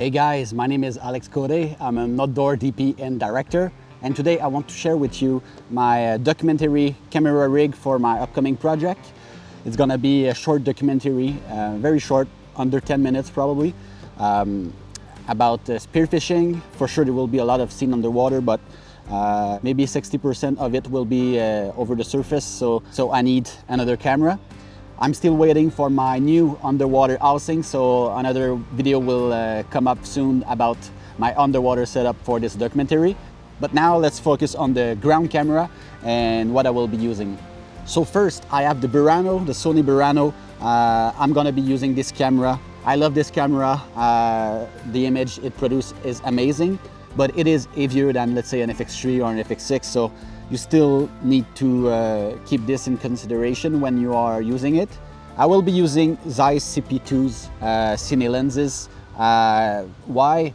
Hey guys, my name is Alex Code. I'm an outdoor DP and director, and today I want to share with you my documentary camera rig for my upcoming project. It's gonna be a short documentary, very short, under 10 minutes probably, about spearfishing. For sure there will be a lot of scene underwater, but maybe 60% of it will be over the surface, so I need another camera. I'm still waiting for my new underwater housing, so another video will come up soon about my underwater setup for this documentary. But now let's focus on the ground camera and what I will be using. So first, I have the Burano, the Sony Burano. I'm gonna be using this camera. I love this camera. The image it produces is amazing, but it is heavier than, let's say, an FX3 or an FX6, so you still need to keep this in consideration when you are using it. I will be using Zeiss CP2's cine lenses. Why?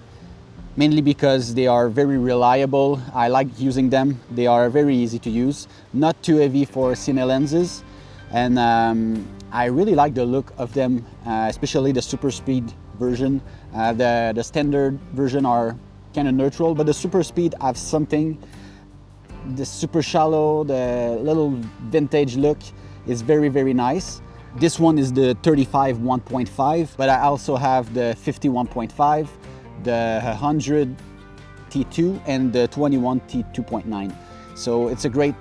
Mainly because they are very reliable. I like using them. They are very easy to use, not too heavy for cine lenses, and I really like the look of them, especially the super speed version. The standard version are kind of neutral, but the super speed have something. The super shallow, the little vintage look is very, very nice. This one is the 35 1.5, but I also have the 50 1.5, the 100 T2 and the 21 T2.9. So it's a great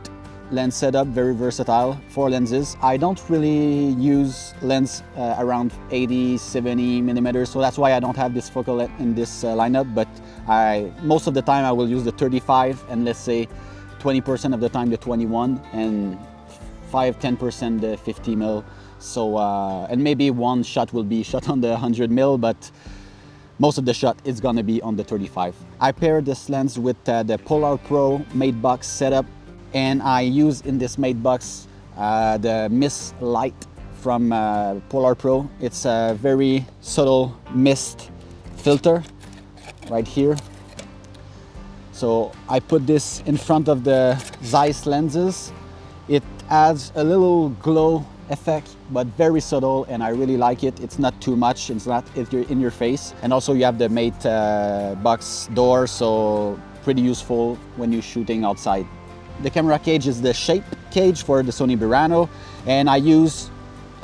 lens setup, very versatile, 4 lenses. I don't really use lens around 80, 70 millimeters, so that's why I don't have this focal length in this lineup, but most of the time I will use the 35 and let's say 20% of the time the 21 and 5-10% the 50 mil. So and maybe one shot will be shot on the 100 mil, but most of the shot is gonna be on the 35. I paired this lens with the Polar Pro Mate Box setup, and I use in this Mate Box the mist light from Polar Pro. It's a very subtle mist filter right here. So I put this in front of the Zeiss lenses. It adds a little glow effect, but very subtle, and I really like it. It's not too much, it's not in your face. And also you have the Mate box door, so pretty useful when you're shooting outside. The camera cage is the shape cage for the Sony Burano, and I use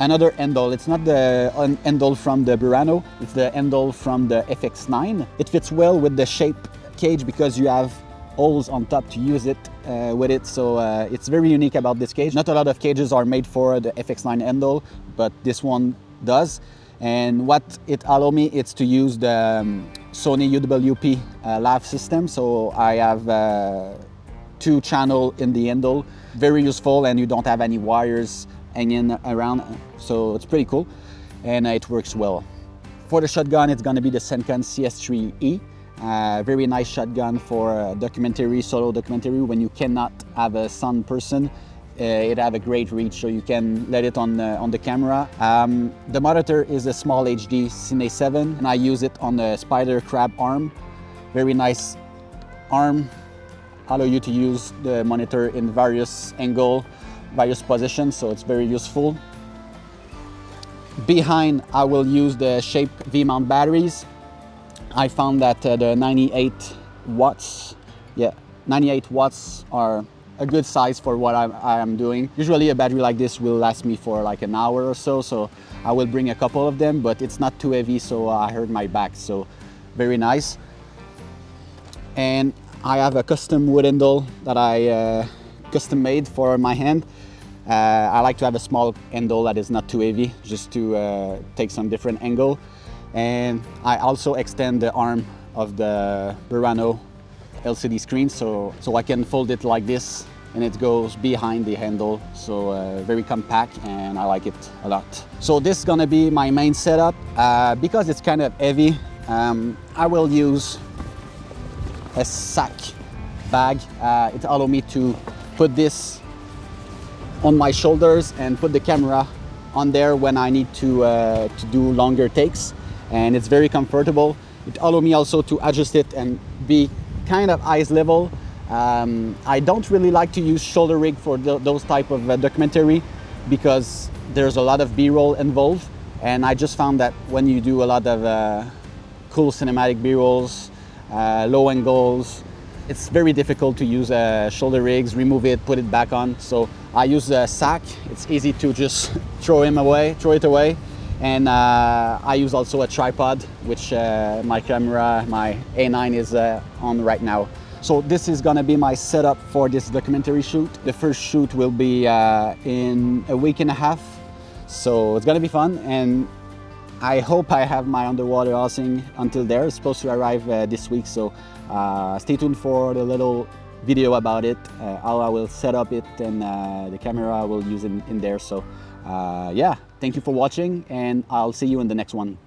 another handle. It's not the handle from the Burano, it's the handle from the FX9. It fits well with the shape cage because you have holes on top to use it with it, so it's very unique about this cage. Not a lot of cages are made for the FX9 handle, but this one does. And what it allows me is to use the Sony UWP lav system, so I have 2 channels in the handle. Very useful, and you don't have any wires hanging around, so it's pretty cool, and it works well. For the shotgun, it's going to be the Sanken CS3E. Very nice shotgun for a documentary, solo documentary, when you cannot have a sound person. It has a great reach, so you can let it on the camera. The monitor is a small HD Cine 7, and I use it on the spider crab arm. Very nice arm, allow you to use the monitor in various angles, various positions, so it's very useful. Behind, I will use the Shape V-mount batteries. I found that the 98 watts are a good size for what I am doing. Usually a battery like this will last me for like an hour or so, so I will bring a couple of them, but it's not too heavy, so I hurt my back, so very nice. And I have a custom wood handle that I custom made for my hand. I like to have a small handle that is not too heavy, just to take some different angle. And I also extend the arm of the Burano LCD screen, so I can fold it like this, and it goes behind the handle, so very compact, and I like it a lot. So this is gonna be my main setup. Because it's kind of heavy, I will use a sack bag. It allows me to put this on my shoulders and put the camera on there when I need to do longer takes. And it's very comfortable. It allows me also to adjust it and be kind of eyes level. I don't really like to use shoulder rig for those type of documentary because there's a lot of B-roll involved, and I just found that when you do a lot of cool cinematic B-rolls, low angles. It's very difficult to use shoulder rigs, remove it, put it back on. So I use a sack. It's easy to just throw it away. And I use also a tripod, which my camera, my A9 is on right now. So this is gonna be my setup for this documentary shoot. The first shoot will be in a week and a half. So it's gonna be fun, and I hope I have my underwater housing until there. It's supposed to arrive this week, so stay tuned for the little video about it, how I will set up it, and the camera I will use in there. So yeah, thank you for watching, and I'll see you in the next one.